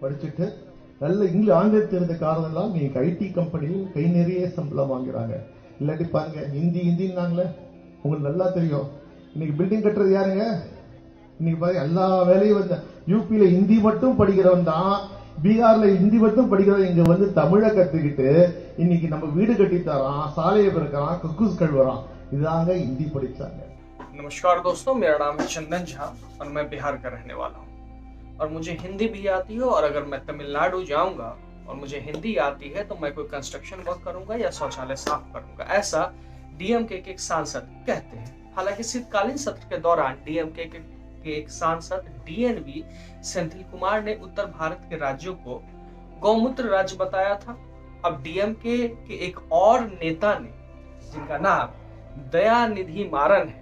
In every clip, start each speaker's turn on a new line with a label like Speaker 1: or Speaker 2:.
Speaker 1: படிச்சுட்டு நல்ல ஆங்கிலம் தெரிந்த காரணம்லாம் நீங்க ஐடி கம்பெனியில் கை நிறைய சம்பளம் வாங்குறாங்க. இல்லாட்டி பாருங்க ஹிந்தின்னாங்களே உங்களுக்கு நல்லா தெரியும். இன்னைக்கு பில்டிங் கட்டுறது யாருங்க? இன்னைக்கு பாருங்க எல்லா வேலையும் வந்து யூபியில ஹிந்தி மட்டும் படிக்கிறவன் தான், பீகார்ல ஹிந்தி மட்டும் படிக்கிறவன் இங்க வந்து தமிழை கத்துக்கிட்டு இன்னைக்கு நம்ம வீடு கட்டி தரான், சாலையை பிறக்கிறான், கக்கூஸ் கழுவுறான். இதாங்க हिंदी படிச்சாங்க.
Speaker 2: नमस्कार दोस्तों, मेरा नाम है चंदन झा और मैं बिहार का रहने वाला हूँ और मुझे हिंदी भी आती है। और अगर मैं तमिलनाडु जाऊंगा और मुझे हिंदी आती है तो मैं कोई कंस्ट्रक्शन वर्क करूंगा या शौचालय साफ करूंगा, ऐसा डीएमके के एक सांसद कहते हैं। हालांकि शीतकालीन सत्र के दौरान डीएमके के एक सांसद डीएनवी सेंथिल कुमार ने उत्तर भारत के राज्यों को गौमूत्र राज्य बताया था। अब डीएमके के एक और नेता ने, जिनका नाम दयानिधि मारन है,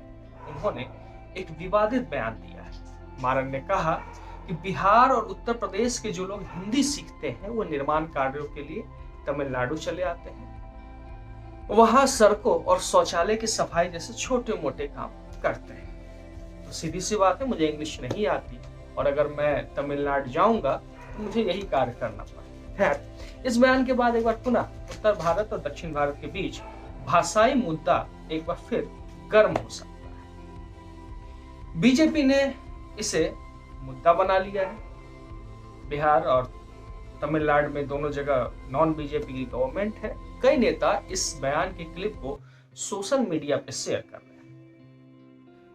Speaker 2: उन्होंने एक विवादित बयान दिया है। मारन ने कहा कि बिहार और उत्तर प्रदेश के जो लोग हिंदी सीखते हैं वो निर्माण कार्यों के लिए तमिलनाडु चले आते हैं, वहां सड़कों और शौचालय की सफाई जैसे छोटे मोटे काम करते हैं। तो सीधी सी बात है, मुझे इंग्लिश नहीं आती और अगर मैं तमिलनाडु जाऊंगा तो मुझे यही कार्य करना पड़ेगा। खैर, इस बयान के बाद एक बार पुनः उत्तर भारत और दक्षिण भारत के बीच भाषाई मुद्दा एक बार फिर गर्म हो सकता है। बीजेपी ने इसे मुद्दा बना लिया है। बिहार और तमिलनाडु में दोनों जगह नॉन बीजेपी की गवर्नमेंट है। कई नेता इस बयान के क्लिप को सोशल मीडिया पे शेयर कर रहे हैं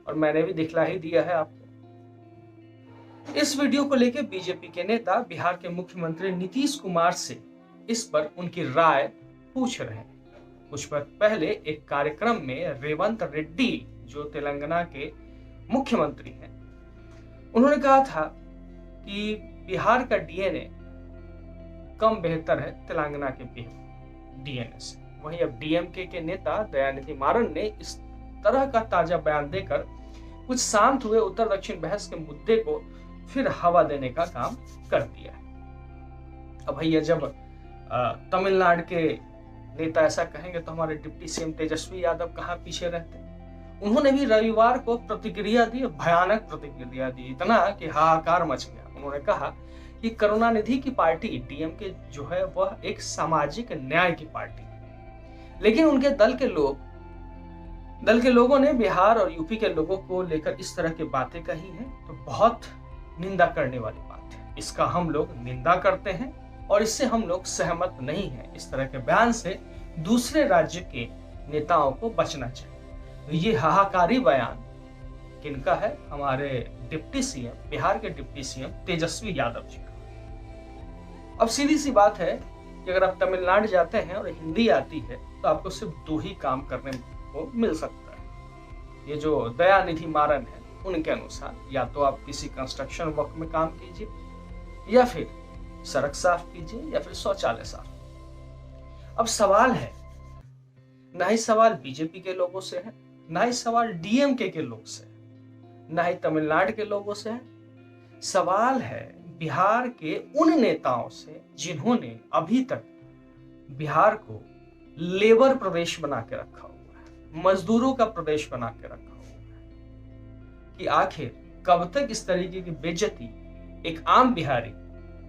Speaker 2: और मैंने भी दिखला ही दिया है आपको। इस वीडियो को लेकर बीजेपी के नेता बिहार के मुख्यमंत्री नीतीश कुमार से इस पर उनकी राय पूछ रहे हैं। कुछ वक्त पहले एक कार्यक्रम में रेवंत रेड्डी, जो तेलंगाना के मुख्यमंत्री हैं, उन्होंने कहा था कि बिहार का डीएनए कम बेहतर है तेलंगाना के डीएनए से। वहीं अब डीएमके के नेता दयानिधि मारन ने इस तरह का ताजा बयान देकर कुछ शांत हुए उत्तर दक्षिण बहस के मुद्दे को फिर हवा देने का काम कर दिया है। अब भैया, जब तमिलनाडु के नेता ऐसा कहेंगे तो हमारे डिप्टी सीएम तेजस्वी यादव कहाँ पीछे रहते हैं। उन्होंने भी रविवार को प्रतिक्रिया दी, भयानक प्रतिक्रिया दी, इतना कि हाहाकार मच गया। उन्होंने कहा कि करुणानिधि की पार्टी डीएमके जो है वह एक सामाजिक न्याय की पार्टी है, लेकिन उनके दल के लोगों ने बिहार और यूपी के लोगों को लेकर इस तरह की बातें कही हैं तो बहुत निंदा करने वाली बात है। इसका हम लोग निंदा करते हैं और इससे हम लोग सहमत नहीं हैं। इस तरह के बयान से दूसरे राज्य के नेताओं को बचना चाहिए। ये हाहाकारी बयान किनका है? हमारे डिप्टी सीएम, बिहार के डिप्टी सीएम तेजस्वी यादव जी का। अब सीधी सी बात है कि अगर आप तमिलनाडु जाते हैं और हिंदी आती है तो आपको सिर्फ दो ही काम करने को मिल सकता है। ये जो दयानिधि मारन है उनके अनुसार, या तो आप किसी कंस्ट्रक्शन वर्क में काम कीजिए, या फिर सड़क साफ कीजिए, या फिर शौचालय साफ। अब सवाल है, ना ही सवाल बीजेपी के लोगों से है, ना ही सवाल डीएमके के लोग से, ना ही तमिलनाडु के लोगों से है। सवाल है बिहार के उन नेताओं से जिन्होंने अभी तक बिहार को लेबर प्रदेश बना के रखा हुआ है, मजदूरों का प्रदेश बना के रखा हुआ है, कि आखिर कब तक इस तरीके की बेइज्जती एक आम बिहारी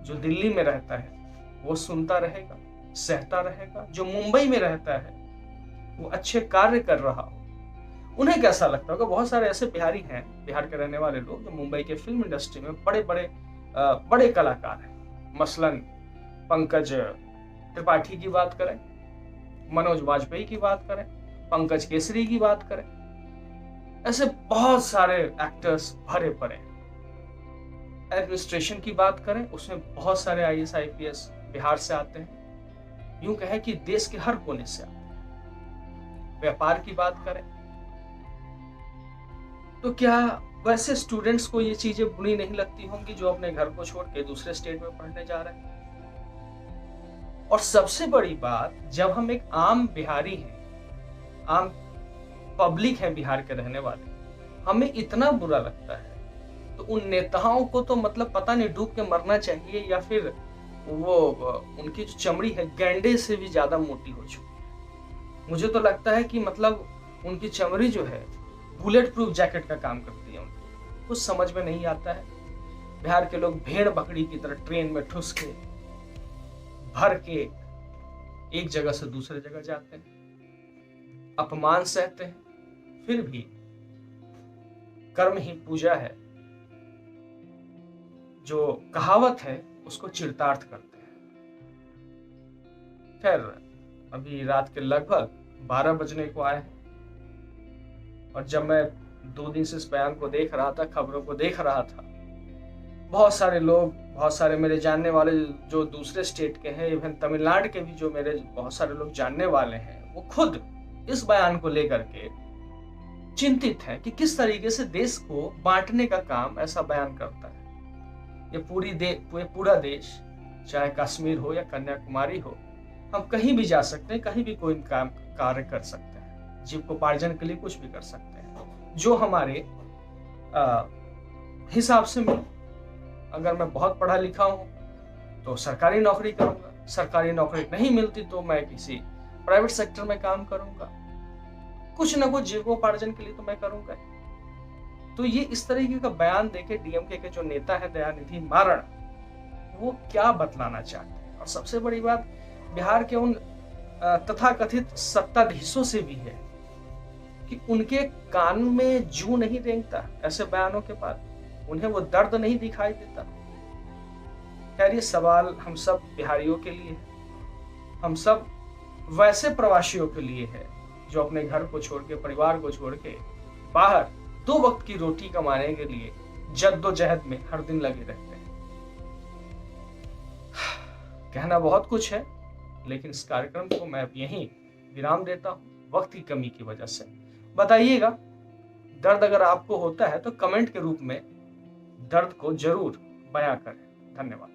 Speaker 2: जो दिल्ली में रहता है वो सुनता रहेगा, सहता रहेगा। जो मुंबई में रहता है वो अच्छे कार्य कर रहा हो, उन्हें कैसा लगता होगा? बहुत सारे ऐसे बिहारी हैं, बिहार के रहने वाले लोग, जो मुंबई के फिल्म इंडस्ट्री में बड़े कलाकार हैं। मसलन पंकज त्रिपाठी की बात करें, मनोज वाजपेयी की बात करें, पंकज केसरी की बात करें, ऐसे बहुत सारे एक्टर्स भरे पड़े हैं। एडमिनिस्ट्रेशन की बात करें, उसमें बहुत सारे आईएएस आईपीएस बिहार से आते हैं। यूं कहें कि देश के हर कोने से आते हैं। व्यापार की बात करें तो क्या वैसे स्टूडेंट्स को ये चीजें बुरी नहीं लगती होंगी जो अपने घर को छोड़ के दूसरे स्टेट में पढ़ने जा रहे हैं? और सबसे बड़ी बात, जब हम एक आम बिहारी हैं, आम पब्लिक है बिहार के रहने वाले, हमें इतना बुरा लगता है तो उन नेताओं को तो मतलब पता नहीं डूब के मरना चाहिए, या फिर वो उनकी जो चमड़ी है गैंडे से भी ज्यादा मोटी हो चुकी है। मुझे तो लगता है कि मतलब उनकी चमड़ी जो है बुलेट प्रूफ जैकेट का काम करती है। उनको कुछ समझ में नहीं आता है। बिहार के लोग भेड़ बकरी की तरह ट्रेन में ठुस के भर के एक जगह से दूसरे जगह जाते हैं, अपमान सहते हैं, फिर भी कर्म ही पूजा है जो कहावत है उसको चरितार्थ करते हैं। खैर, अभी रात के लगभग 12 बजने को आए हैं और जब मैं 2 दिन से इस बयान को देख रहा था, खबरों को देख रहा था, बहुत सारे लोग, बहुत सारे मेरे जानने वाले जो दूसरे स्टेट के हैं, इवन तमिलनाडु के भी जो मेरे बहुत सारे लोग जानने वाले हैं, वो खुद इस बयान को लेकर के चिंतित हैं कि किस तरीके से देश को बांटने का काम ऐसा बयान करता है। ये पूरा देश, चाहे कश्मीर हो या कन्याकुमारी हो, हम कहीं भी जा सकते हैं, कहीं भी कोई काम कार्य कर सकते हैं, जीविकोपार्जन के लिए कुछ भी कर सकते हैं जो हमारे हिसाब से मिले। अगर मैं बहुत पढ़ा लिखा हूं तो सरकारी नौकरी करूंगा, सरकारी नौकरी नहीं मिलती तो मैं किसी प्राइवेट सेक्टर में काम करूंगा, कुछ ना कुछ जीविकोपार्जन के लिए तो मैं करूंगा। तो ये इस तरीके का बयान देके डीएमके के जो नेता है दयानिधि मारन, वो क्या बतलाना चाहते हैं। और सबसे बड़ी बात बिहार के उन तथाकथित सत्ताधीशों से भी है कि उनके कान में जूं नहीं रेंगता ऐसे बयानों के बाद, उन्हें वो दर्द नहीं दिखाई देता। खैर, ये सवाल हम सब बिहारियों के लिए है, हम सब वैसे प्रवासियों के लिए है जो अपने घर को छोड़ के, परिवार को छोड़ के बाहर 2 वक्त की रोटी कमाने के लिए जद्दोजहद में हर दिन लगे रहते हैं। कहना बहुत कुछ है, लेकिन इस कार्यक्रम को मैं अब यहीं विराम देता हूं वक्त की कमी की वजह से। बताइएगा, दर्द अगर आपको होता है तो कमेंट के रूप में दर्द को जरूर बयां करें। धन्यवाद।